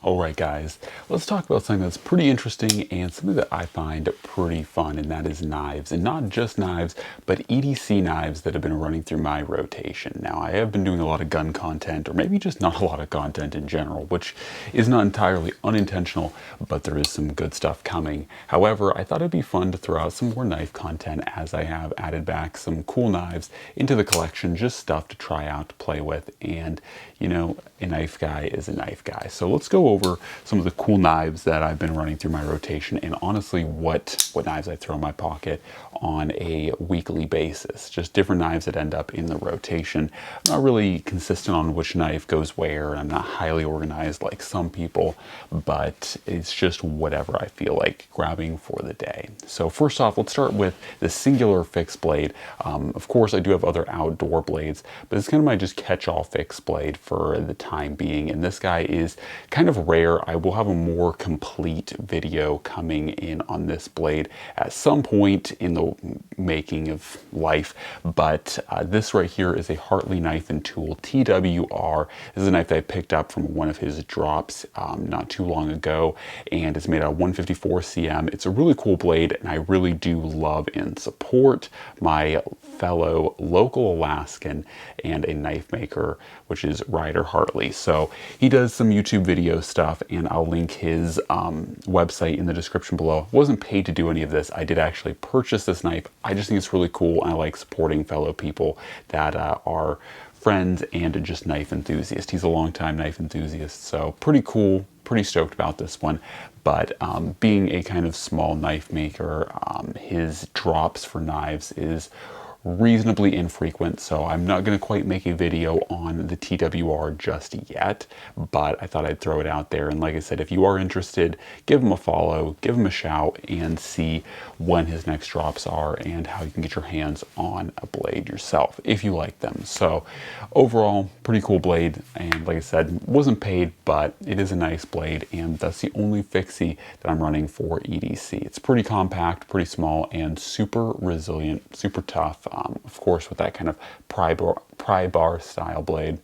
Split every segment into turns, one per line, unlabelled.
Alright guys, let's talk about something that's pretty interesting and something that I find pretty fun, and that is knives. And not just knives, but EDC knives that have been running through my rotation. Now, I have been doing a lot of gun content, or maybe just not a lot of content in general, which is not entirely unintentional, but there is some good stuff coming. However, I thought it'd be fun to throw out some more knife content, as I have added back some cool knives into the collection, just stuff to try out, to play with, and you know, a knife guy is a knife guy. So let's go over some of the cool knives that I've been running through my rotation, and honestly what knives I throw in my pocket on a weekly basis. Just different knives that end up in the rotation. I'm not really consistent on which knife goes where, and I'm not highly organized like some people, but it's just whatever I feel like grabbing for the day. So first off, let's start with the singular fixed blade. Of course, I do have other outdoor blades, but it's kind of my just catch-all fixed blade for the time being, and this guy is kind of rare. I will have a more complete video coming in on this blade at some point in the making of life, but this right here is a Hartley knife and tool TWR. This is a knife that I picked up from one of his drops not too long ago, and it's made out of 154 cm. It's a really cool blade, and I really do love and support my fellow local Alaskan and a knife maker, which is Ryder Hartley. So he does some YouTube video stuff, and I'll link his website in the description below. I wasn't paid to do any of this. I did actually purchase this knife. I just think it's really cool, and I like supporting fellow people that are friends and just knife enthusiasts. He's a longtime knife enthusiast, so pretty cool, pretty stoked about this one. But being a kind of small knife maker, his drops for knives is reasonably infrequent, so I'm not going to quite make a video on the TWR just yet, but I thought I'd throw it out there. And like I said, if you are interested, give him a follow, give him a shout, and see when his next drops are and how you can get your hands on a blade yourself if you like them. So overall, pretty cool blade, and like I said, wasn't paid, but it is a nice blade, and that's the only fixie that I'm running for EDC. It's pretty compact, pretty small, and super resilient, super tough. Of course, with that kind of pry bar style blade,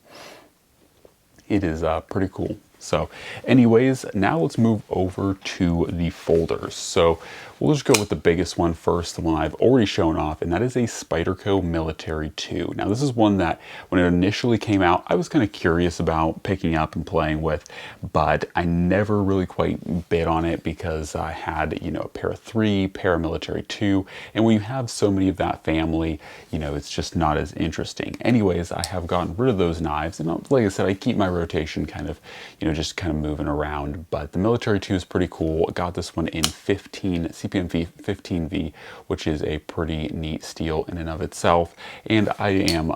it is pretty cool. So anyways, now let's move over to the folders. So we'll just go with the biggest one first, the one I've already shown off, and that is a Spyderco Military 2. Now this is one that when it initially came out, I was kind of curious about picking up and playing with, but I never really quite bid on it because I had, you know, a pair of 3, pair of Military 2, and when you have so many of that family, you know, it's just not as interesting. Anyways, I have gotten rid of those knives, and like I said, I keep my rotation kind of, you know, just kind of moving around, but the Military 2 is pretty cool. I got this one in CPM 15V, which is a pretty neat steel in and of itself, and I am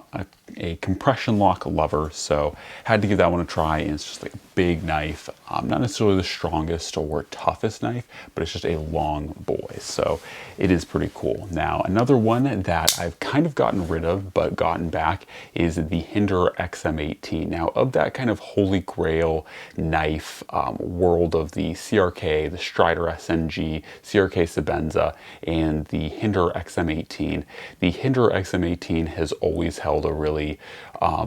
a compression lock lover, so had to give that one a try. And it's just like a big knife, not necessarily the strongest or toughest knife, but it's just a long boy, so it is pretty cool. Now another one that I've kind of gotten rid of but gotten back is the Hinderer XM18. Now of that kind of holy grail knife world of the CRK, the Strider SNG, CRK Sebenza, and the Hinderer XM18, the Hinderer XM18 has always held a really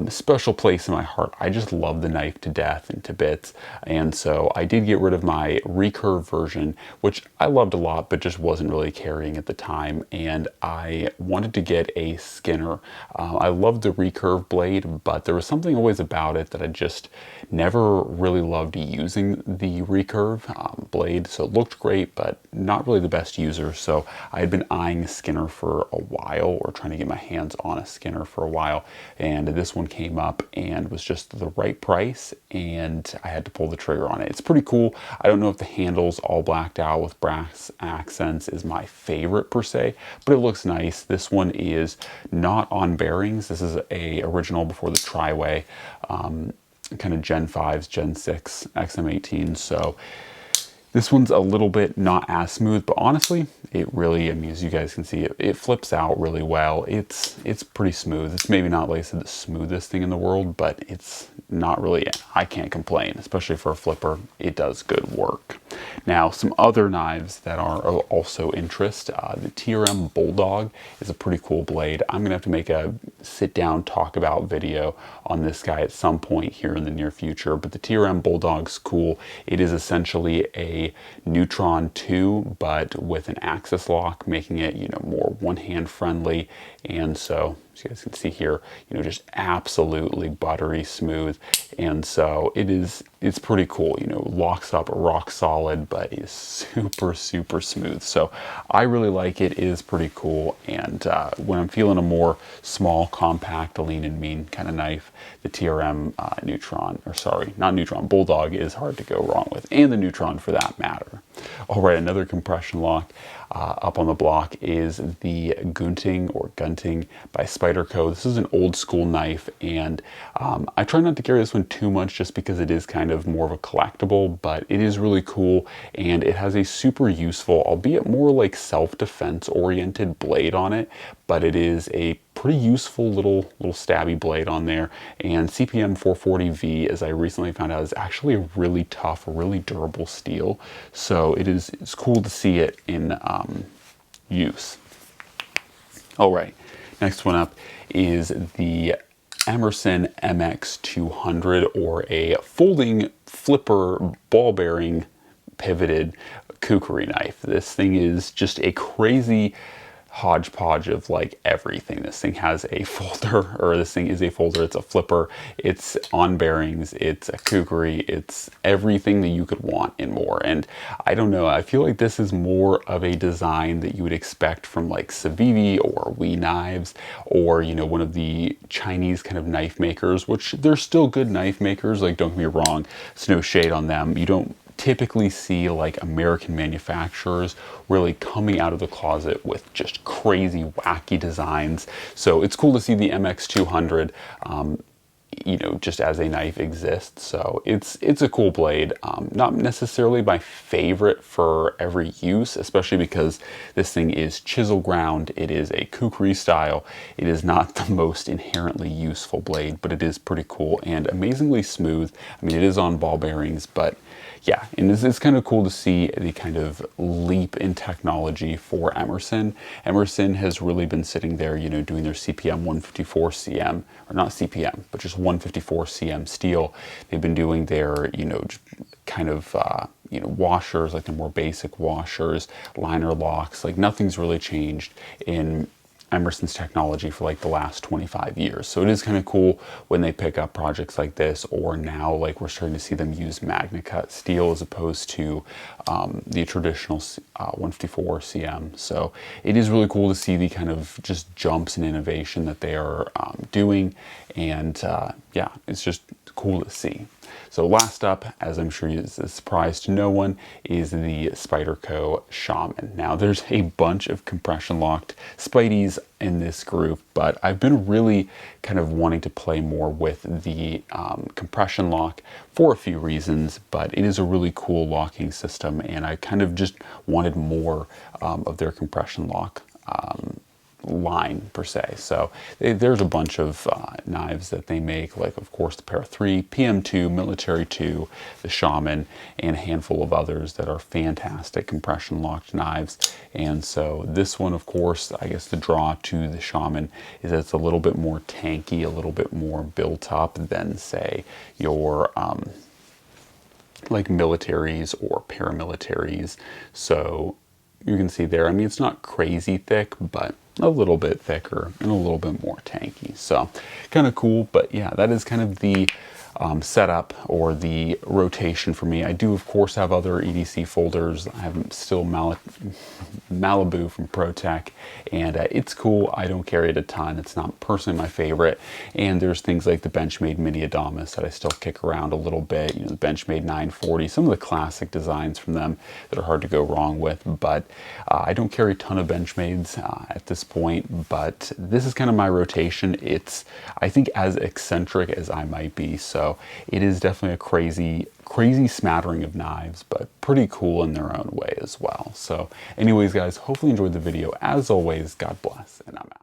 special place in my heart. I just love the knife to death and to bits, and so I did get rid of my recurve version, which I loved a lot but just wasn't really carrying at the time, and I wanted to get a Skinner. I loved the recurve blade, but there was something always about it that I just never really loved using the recurve blade. So it looked great, but not really the best user, so I had been eyeing a Skinner for a while, or trying to get my hands on a Skinner for a while, and this one came up and was just the right price, and I had to pull the trigger on it. It's pretty cool. I don't know if the handles all blacked out with brass accents is my favorite per se, but it looks nice. This one is not on bearings. This is a original before the Triway, kind of Gen 5s, Gen 6 XM18, so this one's a little bit not as smooth, but honestly, it really, I mean, as you guys can see, it flips out really well. It's pretty smooth. It's maybe not, like I said, the smoothest thing in the world, but it's not really, I can't complain, especially for a flipper. It does good work. Now, some other knives that are also interest, the TRM Bulldog is a pretty cool blade. I'm gonna have to make a sit down talk about video on this guy at some point here in the near future. But the TRM Bulldog's cool. It is essentially a Neutron 2, but with an axis lock, making it, you know, more one-hand friendly. And so, as you guys can see here, you know, just absolutely buttery smooth. And so it's pretty cool, you know, locks up rock solid, but is super, super smooth. So I really like it. It is pretty cool. And when I'm feeling a more small, compact, lean and mean kind of knife, the TRM Bulldog is hard to go wrong with, and the Neutron for that matter. All right, another compression lock up on the block is the Gunting by Spyderco. This is an old school knife, and I try not to carry this one too much just because it is kind of more of a collectible, but it is really cool, and it has a super useful, albeit more like self-defense oriented blade on it, but it is a pretty useful little stabby blade on there. And CPM 440V, as I recently found out, is actually a really tough, really durable steel. So it's cool to see it in use. All right, next one up is the Emerson MX200, or a folding flipper ball bearing pivoted kukri knife. This thing is just a crazy hodgepodge of like everything. This thing has a folder, or this thing is a folder, it's a flipper, it's on bearings, it's a kukri, it's everything that you could want and more. And I don't know, I feel like this is more of a design that you would expect from like Civivi or We Knives, or, you know, one of the Chinese kind of knife makers, which they're still good knife makers, like don't get me wrong, it's no shade on them. You don't typically see like American manufacturers really coming out of the closet with just crazy wacky designs. So it's cool to see the MX200 you know, just as a knife exists. So it's a cool blade. Not necessarily my favorite for every use, especially because this thing is chisel ground. It is a kukri style. It is not the most inherently useful blade, but it is pretty cool and amazingly smooth. I mean, it is on ball bearings, but yeah, and it's kind of cool to see the kind of leap in technology for Emerson. Emerson has really been sitting there, you know, doing their CPM 154 CM, or not CPM, but just 154 CM steel. They've been doing their, you know, kind of, you know, washers, like the more basic washers, liner locks, like nothing's really changed in Emerson's technology for like the last 25 years. So it is kind of cool when they pick up projects like this, or now like we're starting to see them use Magna Cut steel as opposed to the traditional 154 CM. So it is really cool to see the kind of just jumps in innovation that they are doing. And yeah, it's just cool to see. So last up, as I'm sure is a surprise to no one, is the Spyderco Shaman. Now there's a bunch of compression locked Spideys in this group, but I've been really kind of wanting to play more with the compression lock for a few reasons, but it is a really cool locking system, and I kind of just wanted more of their compression lock line per se. So there's a bunch of knives that they make, like of course the Para 3, PM2, Military 2, the Shaman, and a handful of others that are fantastic compression locked knives. And so this one, of course, I guess the draw to the Shaman is that it's a little bit more tanky, a little bit more built up than say your like militaries or paramilitaries. So you can see there, I mean, it's not crazy thick, but a little bit thicker and a little bit more tanky. So kind of cool, but yeah, that is kind of the setup or the rotation for me. I do of course have other EDC folders. I have still Malibu from ProTech, and it's cool. I don't carry it a ton. It's not personally my favorite. And there's things like the Benchmade Mini Adamas that I still kick around a little bit. You know, the Benchmade 940, some of the classic designs from them that are hard to go wrong with. But I don't carry a ton of Benchmades at this point, but this is kind of my rotation. It's, I think, as eccentric as I might be. So it is definitely a crazy smattering of knives, but pretty cool in their own way as well. So anyways, guys, hopefully you enjoyed the video. As always, God bless, and I'm out.